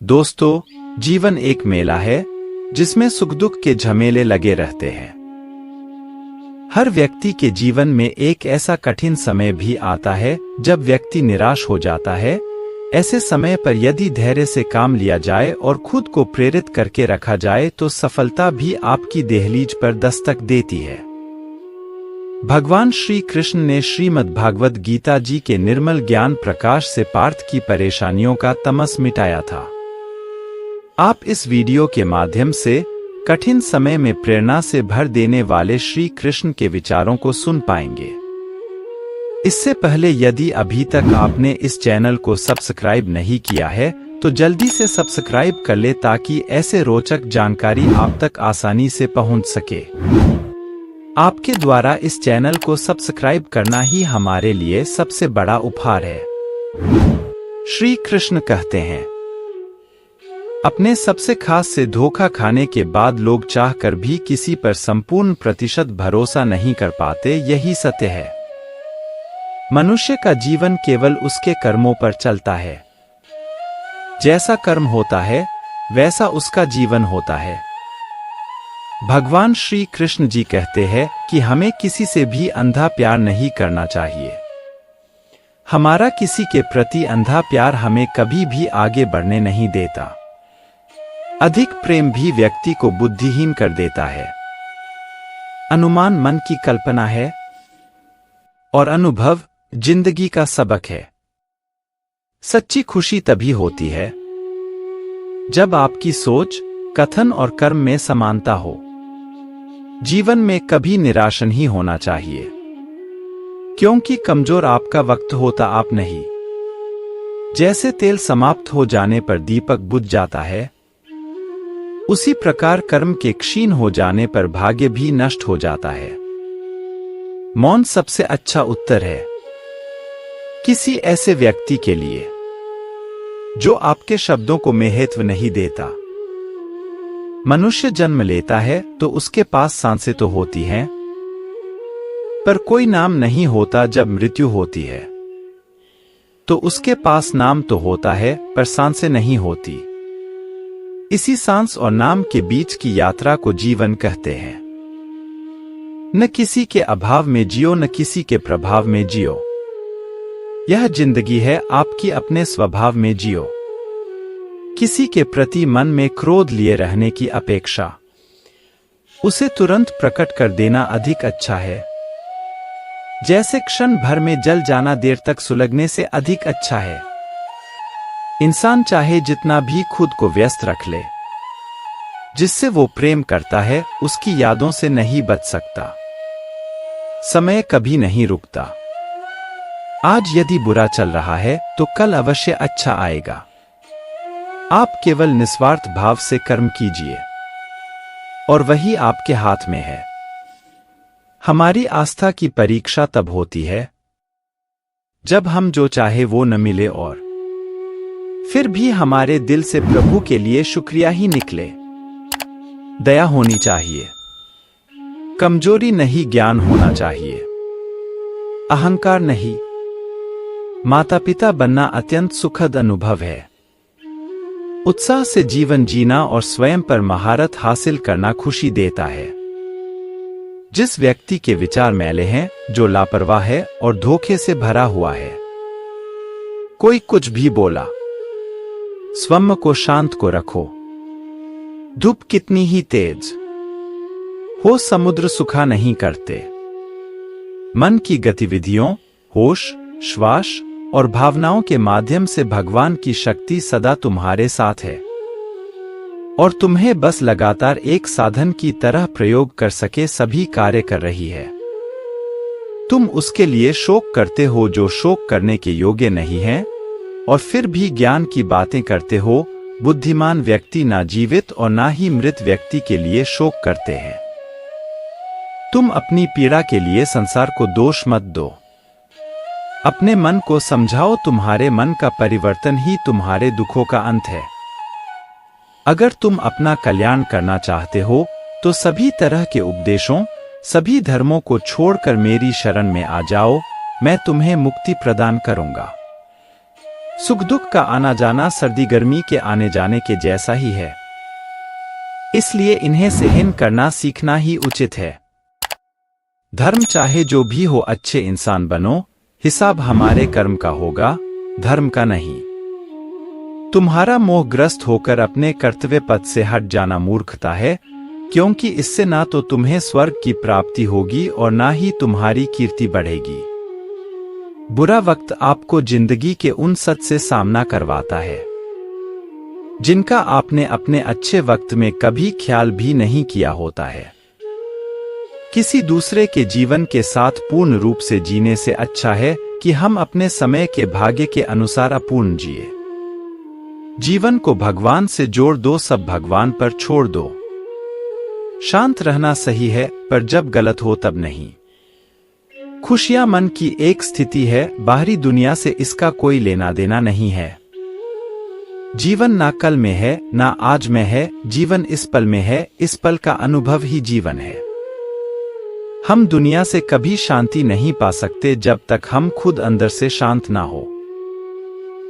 दोस्तों, जीवन एक मेला है जिसमें सुख दुख के झमेले लगे रहते हैं। हर व्यक्ति के जीवन में एक ऐसा कठिन समय भी आता है जब व्यक्ति निराश हो जाता है। ऐसे समय पर यदि धैर्य से काम लिया जाए और खुद को प्रेरित करके रखा जाए तो सफलता भी आपकी देहलीज पर दस्तक देती है। भगवान श्री कृष्ण ने श्रीमद् भागवत गीता जी के निर्मल ज्ञान प्रकाश से पार्थ की परेशानियों का तमस मिटाया था। आप इस वीडियो के माध्यम से कठिन समय में प्रेरणा से भर देने वाले श्री कृष्ण के विचारों को सुन पाएंगे। इससे पहले यदि अभी तक आपने इस चैनल को सब्सक्राइब नहीं किया है तो जल्दी से सब्सक्राइब कर ले ताकि ऐसे रोचक जानकारी आप तक आसानी से पहुंच सके। आपके द्वारा इस चैनल को सब्सक्राइब करना ही हमारे लिए सबसे बड़ा उपहार है। श्री कृष्ण कहते हैं, अपने सबसे खास से धोखा खाने के बाद लोग चाहकर भी किसी पर संपूर्ण प्रतिशत भरोसा नहीं कर पाते। यही सत्य है। मनुष्य का जीवन केवल उसके कर्मों पर चलता है। जैसा कर्म होता है वैसा उसका जीवन होता है। भगवान श्री कृष्ण जी कहते हैं कि हमें किसी से भी अंधा प्यार नहीं करना चाहिए। हमारा किसी के प्रति अंधा प्यार हमें कभी भी आगे बढ़ने नहीं देता। अधिक प्रेम भी व्यक्ति को बुद्धिहीन कर देता है। अनुमान मन की कल्पना है और अनुभव जिंदगी का सबक है। सच्ची खुशी तभी होती है जब आपकी सोच, कथन और कर्म में समानता हो। जीवन में कभी निराश नहीं होना चाहिए, क्योंकि कमजोर आपका वक्त होता आप नहीं। जैसे तेल समाप्त हो जाने पर दीपक बुझ जाता है, उसी प्रकार कर्म के क्षीण हो जाने पर भाग्य भी नष्ट हो जाता है। मौन सबसे अच्छा उत्तर है किसी ऐसे व्यक्ति के लिए जो आपके शब्दों को महत्व नहीं देता। मनुष्य जन्म लेता है तो उसके पास सांसें तो होती हैं, पर कोई नाम नहीं होता। जब मृत्यु होती है तो उसके पास नाम तो होता है पर सांसें नहीं होती। इसी सांस और नाम के बीच की यात्रा को जीवन कहते हैं। न किसी के अभाव में जियो, न किसी के प्रभाव में जियो। यह जिंदगी है आपकी अपने स्वभाव में जियो। किसी के प्रति मन में क्रोध लिए रहने की अपेक्षा उसे तुरंत प्रकट कर देना अधिक अच्छा है। जैसे क्षण भर में जल जाना देर तक सुलगने से अधिक अच्छा है। इंसान चाहे जितना भी खुद को व्यस्त रख ले, जिससे वो प्रेम करता है उसकी यादों से नहीं बच सकता। समय कभी नहीं रुकता। आज यदि बुरा चल रहा है तो कल अवश्य अच्छा आएगा। आप केवल निस्वार्थ भाव से कर्म कीजिए और वही आपके हाथ में है। हमारी आस्था की परीक्षा तब होती है जब हम जो चाहे वो न मिले और फिर भी हमारे दिल से प्रभु के लिए शुक्रिया ही निकले। दया होनी चाहिए, कमजोरी नहीं, ज्ञान होना चाहिए, अहंकार नहीं। माता पिता बनना अत्यंत सुखद अनुभव है। उत्साह से जीवन जीना और स्वयं पर महारत हासिल करना खुशी देता है। जिस व्यक्ति के विचार मैले हैं, जो लापरवाह है और धोखे से भरा हुआ है, कोई कुछ भी बोला, स्वयं को शांत को रखो। धूप कितनी ही तेज हो, समुद्र सुखा नहीं करते। मन की गतिविधियों, होश, श्वास और भावनाओं के माध्यम से भगवान की शक्ति सदा तुम्हारे साथ है और तुम्हें बस लगातार एक साधन की तरह प्रयोग कर सके सभी कार्य कर रही है। तुम उसके लिए शोक करते हो जो शोक करने के योग्य नहीं है और फिर भी ज्ञान की बातें करते हो। बुद्धिमान व्यक्ति ना जीवित और ना ही मृत व्यक्ति के लिए शोक करते हैं। तुम अपनी पीड़ा के लिए संसार को दोष मत दो। अपने मन को समझाओ, तुम्हारे मन का परिवर्तन ही तुम्हारे दुखों का अंत है। अगर तुम अपना कल्याण करना चाहते हो तो सभी तरह के उपदेशों, सभी धर्मों को छोड़कर मेरी शरण में आ जाओ। मैं तुम्हें मुक्ति प्रदान करूंगा। सुख दुख का आना जाना सर्दी गर्मी के आने जाने के जैसा ही है, इसलिए इन्हें सहन करना सीखना ही उचित है। धर्म चाहे जो भी हो, अच्छे इंसान बनो, हिसाब हमारे कर्म का होगा, धर्म का नहीं। तुम्हारा मोहग्रस्त होकर अपने कर्तव्य पथ से हट जाना मूर्खता है, क्योंकि इससे ना तो तुम्हें स्वर्ग की प्राप्ति होगी और ना ही तुम्हारी कीर्ति बढ़ेगी। बुरा वक्त आपको जिंदगी के उन सच से सामना करवाता है जिनका आपने अपने अच्छे वक्त में कभी ख्याल भी नहीं किया होता है। किसी दूसरे के जीवन के साथ पूर्ण रूप से जीने से अच्छा है कि हम अपने समय के भाग्य के अनुसार अपूर्ण जिए। जीवन को भगवान से जोड़ दो, सब भगवान पर छोड़ दो। शांत रहना सही है, पर जब गलत हो तब नहीं। खुशियां मन की एक स्थिति है, बाहरी दुनिया से इसका कोई लेना देना नहीं है। जीवन ना कल में है ना आज में है, जीवन इस पल में है, इस पल का अनुभव ही जीवन है। हम दुनिया से कभी शांति नहीं पा सकते जब तक हम खुद अंदर से शांत ना हो।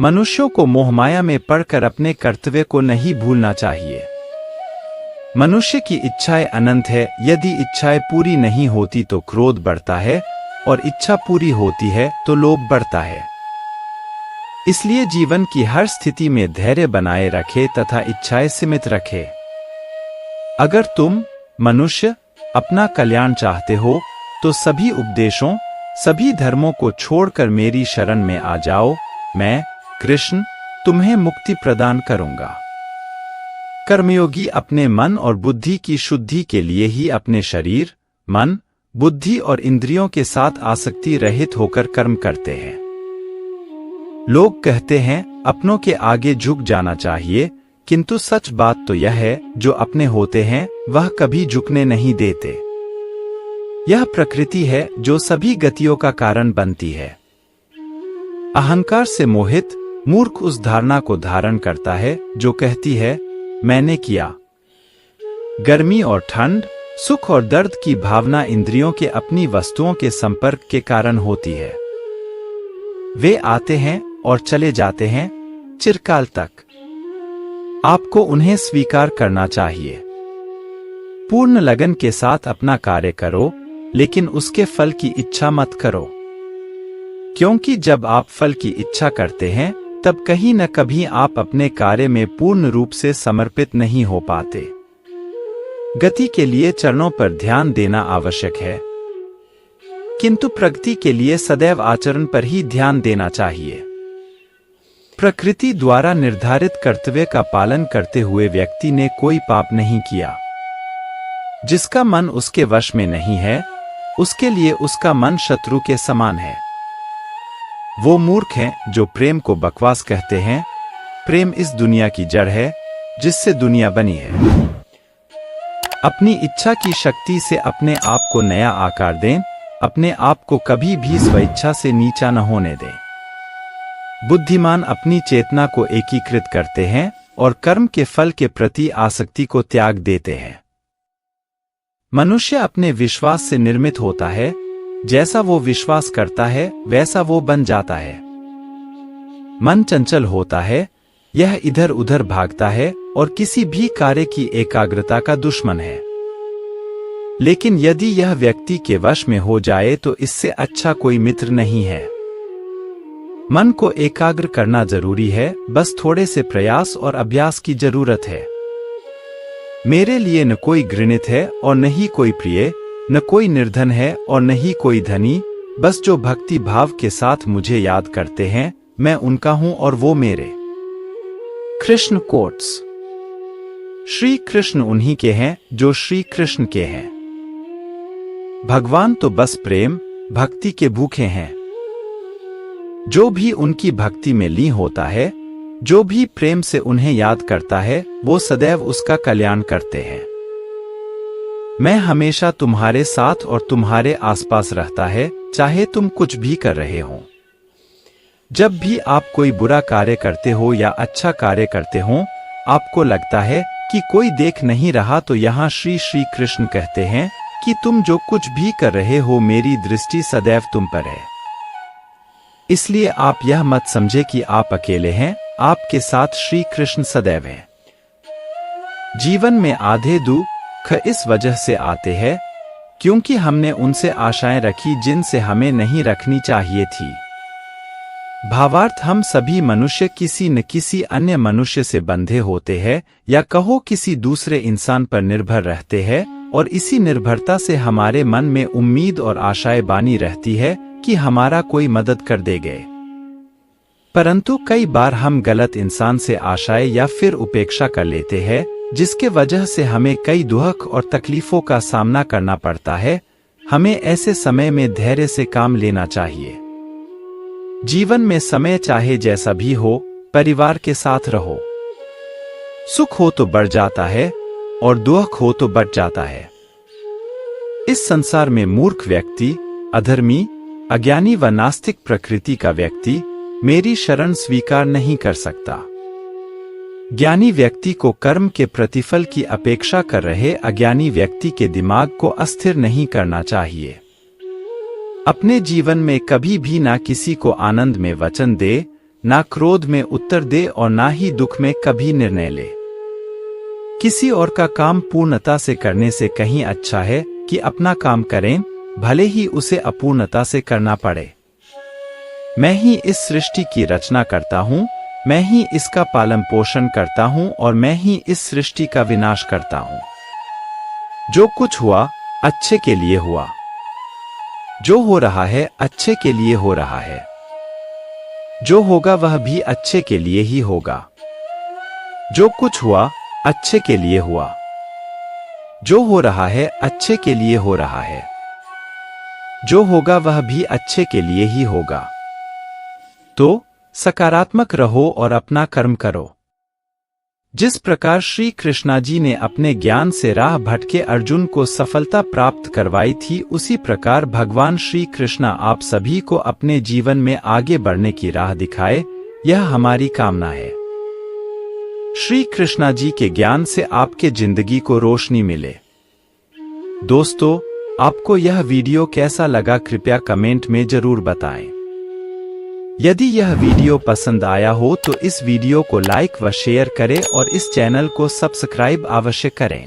मनुष्यों को मोहमाया में पड़कर अपने कर्तव्य को नहीं भूलना चाहिए। मनुष्य की इच्छाएं अनंत है, यदि इच्छाएं पूरी नहीं होती तो क्रोध बढ़ता है और इच्छा पूरी होती है तो लोभ बढ़ता है। इसलिए जीवन की हर स्थिति में धैर्य बनाए रखे तथा इच्छाएं सीमित रखे। अगर तुम मनुष्य अपना कल्याण चाहते हो तो सभी उपदेशों, सभी धर्मों को छोड़कर मेरी शरण में आ जाओ। मैं कृष्ण तुम्हें मुक्ति प्रदान करूंगा। कर्मयोगी अपने मन और बुद्धि की शुद्धि के लिए ही अपने शरीर, मन, बुद्धि और इंद्रियों के साथ आसक्ति रहित होकर कर्म करते हैं। लोग कहते हैं अपनों के आगे झुक जाना चाहिए, किंतु सच बात तो यह है जो अपने होते हैं वह कभी झुकने नहीं देते। यह प्रकृति है जो सभी गतियों का कारण बनती है। अहंकार से मोहित मूर्ख उस धारणा को धारण करता है जो कहती है मैंने किया। गर्मी और ठंड, सुख और दर्द की भावना इंद्रियों के अपनी वस्तुओं के संपर्क के कारण होती है। वे आते हैं और चले जाते हैं चिरकाल तक। आपको उन्हें स्वीकार करना चाहिए। पूर्ण लगन के साथ अपना कार्य करो, लेकिन उसके फल की इच्छा मत करो, क्योंकि जब आप फल की इच्छा करते हैं तब कहीं न कभी आप अपने कार्य में पूर्ण रूप से समर्पित नहीं हो पाते। गति के लिए चरणों पर ध्यान देना आवश्यक है, किंतु प्रगति के लिए सदैव आचरण पर ही ध्यान देना चाहिए। प्रकृति द्वारा निर्धारित कर्तव्य का पालन करते हुए व्यक्ति ने कोई पाप नहीं किया। जिसका मन उसके वश में नहीं है, उसके लिए उसका मन शत्रु के समान है। वो मूर्ख हैं जो प्रेम को बकवास कहते हैं। प्रेम इस दुनिया की जड़ है जिससे दुनिया बनी है। अपनी इच्छा की शक्ति से अपने आप को नया आकार दें, अपने आप को कभी भी स्वेच्छा से नीचा न होने दें। बुद्धिमान अपनी चेतना को एकीकृत करते हैं और कर्म के फल के प्रति आसक्ति को त्याग देते हैं। मनुष्य अपने विश्वास से निर्मित होता है, जैसा वो विश्वास करता है वैसा वो बन जाता है। मन चंचल होता है, यह इधर उधर भागता है और किसी भी कार्य की एकाग्रता का दुश्मन है। लेकिन यदि यह व्यक्ति के वश में हो जाए तो इससे अच्छा कोई मित्र नहीं है। मन को एकाग्र करना जरूरी है, बस थोड़े से प्रयास और अभ्यास की जरूरत है। मेरे लिए न कोई घृणित है और न ही कोई प्रिय, न कोई निर्धन है और न ही कोई धनी, बस जो भक्ति भाव के साथ मुझे याद करते हैं मैं उनका हूं और वो मेरे। कृष्ण कोट्स। श्री कृष्ण उन्हीं के हैं जो श्री कृष्ण के हैं। भगवान तो बस प्रेम भक्ति के भूखे हैं। जो भी उनकी भक्ति में लीन होता है, जो भी प्रेम से उन्हें याद करता है, वो सदैव उसका कल्याण करते हैं। मैं हमेशा तुम्हारे साथ और तुम्हारे आसपास रहता है, चाहे तुम कुछ भी कर रहे हो। जब भी आप कोई बुरा कार्य करते हो या अच्छा कार्य करते हो, आपको लगता है कि कोई देख नहीं रहा, तो यहाँ श्री श्री कृष्ण कहते हैं कि तुम जो कुछ भी कर रहे हो मेरी दृष्टि सदैव तुम पर है। इसलिए आप यह मत समझे कि आप अकेले हैं, आपके साथ श्री कृष्ण सदैव हैं। जीवन में आधे दुख इस वजह से आते हैं क्योंकि हमने उनसे आशाएं रखी जिनसे हमें नहीं रखनी चाहिए थी। भावार्थ, हम सभी मनुष्य किसी न किसी अन्य मनुष्य से बंधे होते हैं या कहो किसी दूसरे इंसान पर निर्भर रहते हैं, और इसी निर्भरता से हमारे मन में उम्मीद और आशाएं बानी रहती है कि हमारा कोई मदद कर देगा। परंतु कई बार हम गलत इंसान से आशाएं या फिर उपेक्षा कर लेते हैं, जिसके वजह से हमें कई दुख और तकलीफों का सामना करना पड़ता है। हमें ऐसे समय में धैर्य से काम लेना चाहिए। जीवन में समय चाहे जैसा भी हो, परिवार के साथ रहो। सुख हो तो बढ़ जाता है और दुख हो तो बढ़ जाता है। इस संसार में मूर्ख व्यक्ति, अधर्मी, अज्ञानी व नास्तिक प्रकृति का व्यक्ति मेरी शरण स्वीकार नहीं कर सकता। ज्ञानी व्यक्ति को कर्म के प्रतिफल की अपेक्षा कर रहे अज्ञानी व्यक्ति के दिमाग को अस्थिर नहीं करना चाहिए। अपने जीवन में कभी भी ना किसी को आनंद में वचन दे, ना क्रोध में उत्तर दे और ना ही दुख में कभी निर्णय ले। किसी और का काम पूर्णता से करने से कहीं अच्छा है कि अपना काम करें, भले ही उसे अपूर्णता से करना पड़े। मैं ही इस सृष्टि की रचना करता हूँ, मैं ही इसका पालन पोषण करता हूँ और मैं ही इस सृष्टि का विनाश करता हूँ। जो कुछ हुआ अच्छे के लिए हुआ, जो हो रहा है अच्छे के लिए हो रहा है, जो होगा वह भी अच्छे के लिए ही होगा। जो कुछ हुआ अच्छे के लिए हुआ, जो हो रहा है अच्छे के लिए हो रहा है, जो होगा वह भी अच्छे के लिए ही होगा। तो सकारात्मक रहो और अपना कर्म करो। जिस प्रकार श्री कृष्णा जी ने अपने ज्ञान से राह भटके अर्जुन को सफलता प्राप्त करवाई थी, उसी प्रकार भगवान श्री कृष्णा आप सभी को अपने जीवन में आगे बढ़ने की राह दिखाए, यह हमारी कामना है। श्री कृष्णा जी के ज्ञान से आपके जिंदगी को रोशनी मिले। दोस्तों, आपको यह वीडियो कैसा लगा कृपया कमेंट में जरूर बताएं। यदि यह वीडियो पसंद आया हो तो इस वीडियो को लाइक व शेयर करें और इस चैनल को सब्सक्राइब अवश्य करें।